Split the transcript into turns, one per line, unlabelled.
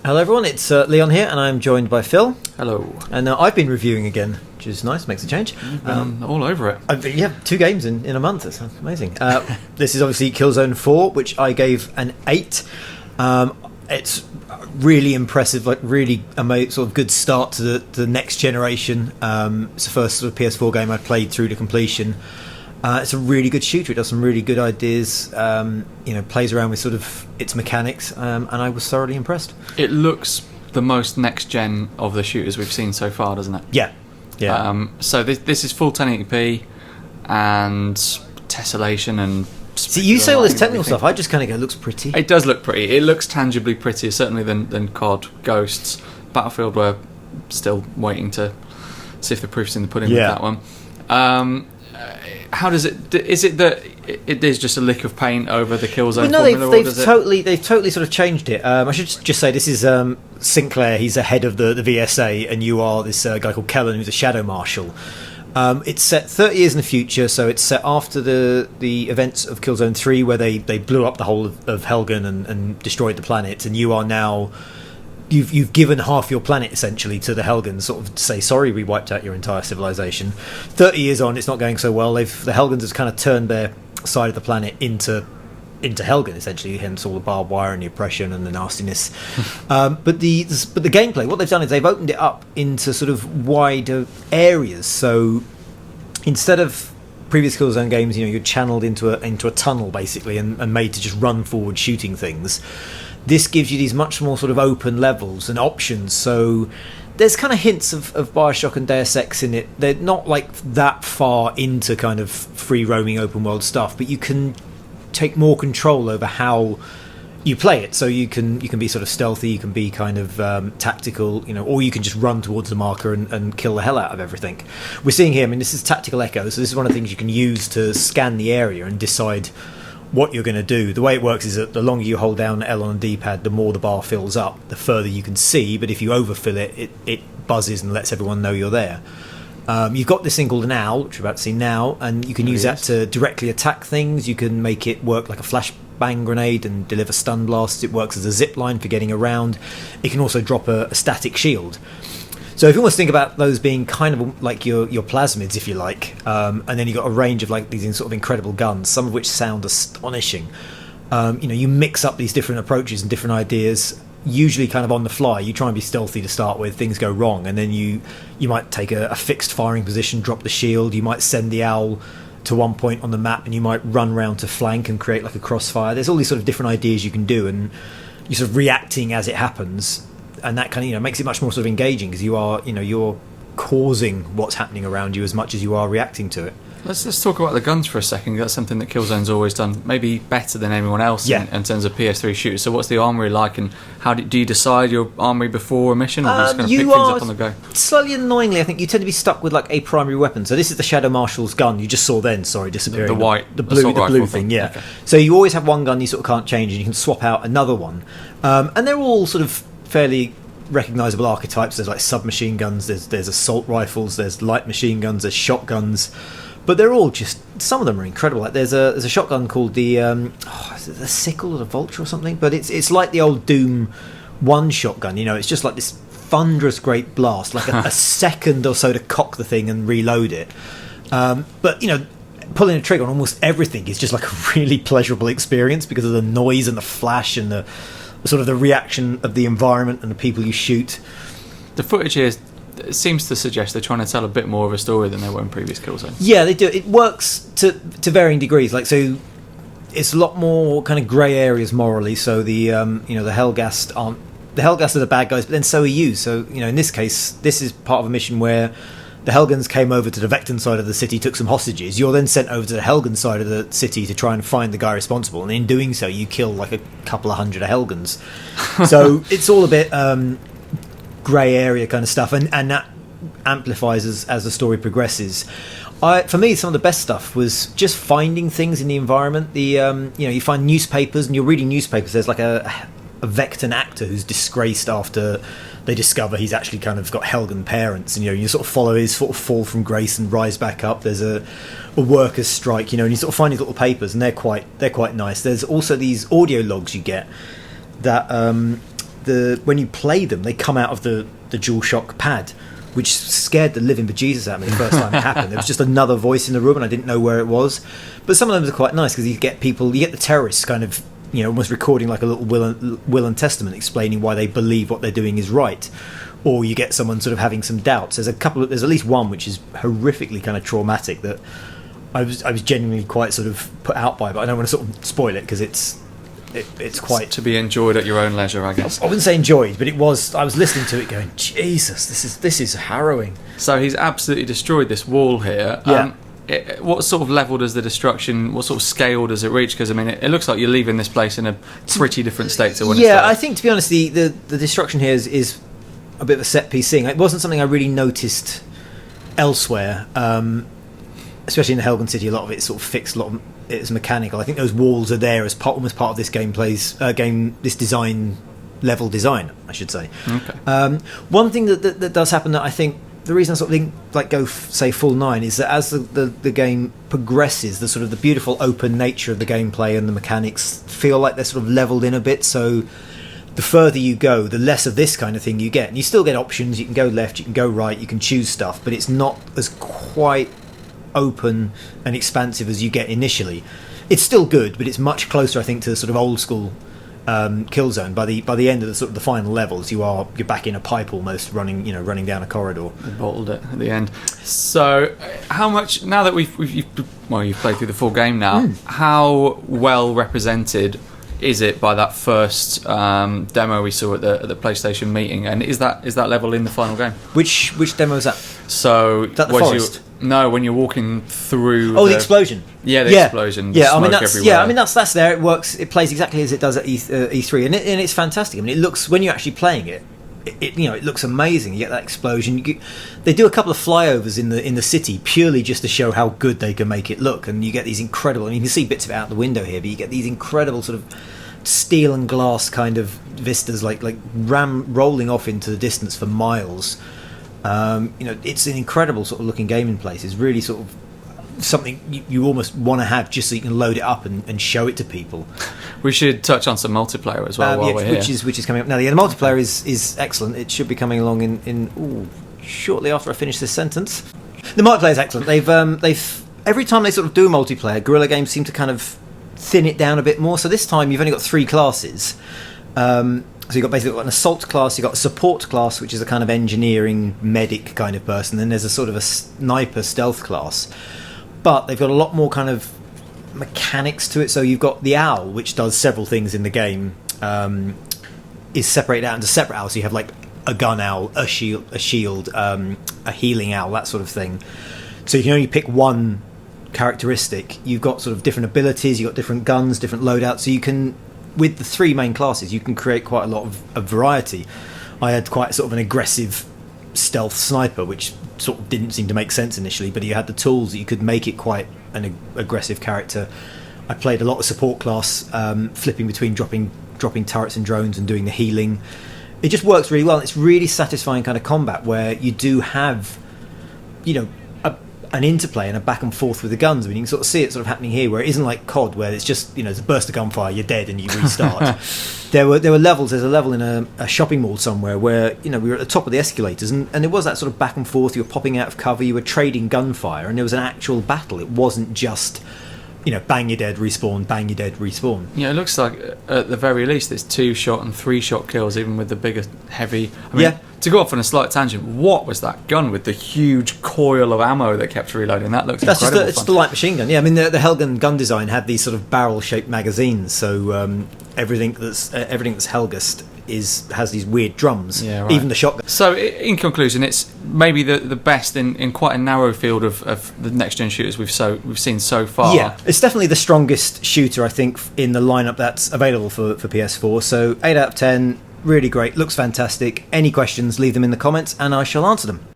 Hello everyone, it's Leon here, and I'm joined by Phil.
Hello.
And I've been reviewing again, which is nice, makes a change.
You've been all over it.
Yeah, 2 games in a month, that's amazing. This is obviously Killzone 4, which I gave an 8. It's really impressive, like really amazing, sort of good start to the next generation. It's the first sort of PS4 game I played through to completion. It's a really good shooter. It does some really good ideas. Plays around with sort of its mechanics, and I was thoroughly impressed.
It looks the most next gen of the shooters we've seen so far, doesn't it?
Yeah.
So this is full 1080p and tessellation and.
See, you say all this technical stuff. I just kind of go, it looks pretty.
It does look pretty. It looks tangibly prettier, certainly than COD, Ghosts, Battlefield. We're still waiting to see if the proof's in the pudding with that one. How does it? Is it that it is just a lick of paint over the Killzone formula?
They've totally sort of changed it. I should just say this is Sinclair. He's the head of the VSA, and you are this guy called Kellen, who's a Shadow Marshal. It's set 30 years in the future, so it's set after the events of Killzone 3, where they blew up the whole of Helgen and destroyed the planet, and you are now. You've given half your planet essentially to the Helgens, sort of to say sorry, we wiped out your entire civilization. 30 years on, it's not going so well. The Helgens has kind of turned their side of the planet into Helgen essentially, hence all the barbed wire and the oppression and the nastiness. But the gameplay, what they've done is they've opened it up into sort of wider areas. So instead of previous Killzone games, you're channeled into a tunnel basically and made to just run forward shooting things. This gives you these much more sort of open levels and options. So there's kind of hints of Bioshock and Deus Ex in it. They're not like that far into kind of free roaming open world stuff, but you can take more control over how you play it. So you can be sort of stealthy, you can be kind of tactical, or you can just run towards the marker and kill the hell out of everything. We're seeing here, this is Tactical Echo, so this is one of the things you can use to scan the area and decide what you're going to do. The way it works is that the longer you hold down L on the D-pad, the more the bar fills up, the further you can see, but if you overfill it buzzes and lets everyone know you're there. You've got this thing called an owl, which we're about to see now, and you can use that to directly attack things. You can make it work like a flashbang grenade and deliver stun blasts. It works as a zip line for getting around. It can also drop a static shield. So if you almost think about those being kind of like your plasmids, if you like, and then you've got a range of like these sort of incredible guns, some of which sound astonishing. You mix up these different approaches and different ideas, usually kind of on the fly. You try and be stealthy to start with, things go wrong, and then you might take a fixed firing position, drop the shield, you might send the owl to one point on the map, and you might run round to flank and create like a crossfire. There's all these sort of different ideas you can do, and you're sort of reacting as it happens. And that kind of makes it much more sort of engaging because you're causing what's happening around you as much as you are reacting to it.
Let's talk about the guns for a second. That's something that Killzone's always done, maybe better than anyone else in terms of PS3 shooters. So what's the armory like, and how do you decide your armory before a mission, or do you just kind of pick things up on the go?
Slightly annoyingly, I think you tend to be stuck with like a primary weapon. So this is the Shadow Marshal's gun you just saw then. Sorry, disappearing.
The
blue thing. Yeah. Okay. So you always have one gun you sort of can't change, and you can swap out another one, and they're all sort of fairly recognisable archetypes. There's like submachine guns, there's assault rifles, there's light machine guns, there's shotguns, but they're all just, some of them are incredible. Like there's a shotgun called the is it the Sickle or the Vulture or something, but it's like the old Doom 1 shotgun. It's just like this thunderous great blast, like a second or so to cock the thing and reload it, but pulling a trigger on almost everything is just like a really pleasurable experience because of the noise and the flash and the sort of the reaction of the environment and the people you shoot.
The footage here seems to suggest they're trying to tell a bit more of a story than they were in previous Killzone. Yeah, they do. It
works to varying degrees. Like, so it's a lot more kind of grey areas morally. So the the Helghast aren't, the Helghast are the bad guys, but then so are you. So in this case, this is part of a mission where the Helgens came over to the Vecton side of the city, took some hostages. You're then sent over to the Helgen side of the city to try and find the guy responsible, and in doing so, you kill like a couple of hundred of Helgens. So it's all a bit grey area kind of stuff, and that amplifies as the story progresses. For me, some of the best stuff was just finding things in the environment. You find newspapers, and you're reading newspapers. There's like a Vecton actor who's disgraced after they discover he's actually kind of got Helgen parents, and you sort of follow his sort of fall from grace and rise back up. There's a workers' strike, and you sort of find these little papers, and they're quite nice. There's also these audio logs you get that when you play them, they come out of the DualShock pad, which scared the living bejesus out of me the first time it happened. There was just another voice in the room, and I didn't know where it was. But some of them are quite nice because you get the terrorists kind of, almost recording like a little will and testament, explaining why they believe what they're doing is right. Or you get someone sort of having some doubts. There's at least one which is horrifically kind of traumatic that I was genuinely quite sort of put out by, but I don't want to sort of spoil it because it's quite
to be enjoyed at your own leisure, I guess.
I wouldn't say enjoyed, but it was. I was listening to it, going, Jesus, this is harrowing.
So he's absolutely destroyed this wall here.
Yeah.
What sort of level does the destruction? What sort of scale does it reach? Because I mean, it looks like you're leaving this place in a pretty different state to when.
Yeah, I think to be honest, the destruction here is a bit of a set piece thing. It wasn't something I really noticed elsewhere, especially in the Helgen City. A lot of it's sort of fixed. A lot of it's mechanical. I think those walls are there as almost part of this this design level design, I should say.
Okay.
One thing that does happen that I think the reason I sort of think like go say full 9 is that as the game progresses, the sort of the beautiful open nature of the gameplay and the mechanics feel like they're sort of leveled in a bit. So the further you go, the less of this kind of thing you get, and you still get options. You can go left, you can go right, you can choose stuff, but it's not as quite open and expansive as you get initially. It's still good, but it's much closer, I think, to the sort of old school Killzone. By the end of the sort of the final levels, you're back in a pipe almost, running down a corridor.
They bottled it at the end. So, how much now that you've played through the full game now? How well represented is it by that first demo we saw at the PlayStation meeting? And is that level in the final game?
Which demo is that?
So
is that the forest?
No, when you're walking through.
Oh, the explosion.
Yeah, the explosion. The smoke everywhere.
Yeah, I mean that's there. It works. It plays exactly as it does at E3, and it's fantastic. I mean, it looks when you're actually playing it. It looks amazing. You get that explosion. They do a couple of flyovers in the city purely just to show how good they can make it look, and you get these incredible. I mean, you can see bits of it out the window here, but you get these incredible sort of steel and glass kind of vistas, like rolling off into the distance for miles. It's an incredible sort of looking game in places. Really sort of something you almost want to have just so you can load it up and show it to people.
We should touch on some multiplayer as well while we're here. Which
is coming up now. The multiplayer is excellent. It should be coming along in shortly after I finish this sentence. The multiplayer is excellent. They've every time they sort of do multiplayer, Guerrilla Games seem to kind of thin it down a bit more. So this time you've only got 3 classes. So you've got an assault class, you've got a support class, which is a kind of engineering medic kind of person, then there's a sort of a sniper stealth class. But they've got a lot more kind of mechanics to it. So you've got the owl, which does several things in the game, is separated out into separate owls. So you have like a gun owl, a shield, a healing owl, that sort of thing. So you can only pick one characteristic. You've got sort of different abilities, you've got different guns, different loadouts. So you can, with the 3 main classes, you can create quite a lot of variety. I had quite sort of an aggressive stealth sniper, which sort of didn't seem to make sense initially, but you had the tools that you could make it quite an aggressive character. I played a lot of support class, flipping between dropping turrets and drones and doing the healing. It just works really well. It's really satisfying kind of combat where you do have, an interplay and a back and forth with the guns. I mean, you can sort of see it sort of happening here, where it isn't like COD, where it's just there's a burst of gunfire, you're dead, and you restart. There were levels. There's a level in a shopping mall somewhere where we were at the top of the escalators, and it was that sort of back and forth. You were popping out of cover, you were trading gunfire, and there was an actual battle. It wasn't just bang, you're dead, respawn, bang, you're dead, respawn.
Yeah, it looks like at the very least it's 2-shot and 3-shot kills, even with the bigger, heavy. I mean, to go off on a slight tangent, what was that gun with the huge coil of ammo that kept reloading? That looks incredible.
It's the light machine gun. Yeah, I mean the Helgen gun design had these sort of barrel-shaped magazines, so everything that's Helgast has these weird drums.
Yeah, right.
Even the shotgun.
So in conclusion, it's maybe the best in quite a narrow field of the next gen shooters we've seen so far.
Yeah, it's definitely the strongest shooter I think in the lineup that's available for PS4. So 8 out of 10, really great, looks fantastic. Any questions, leave them in the comments and I shall answer them.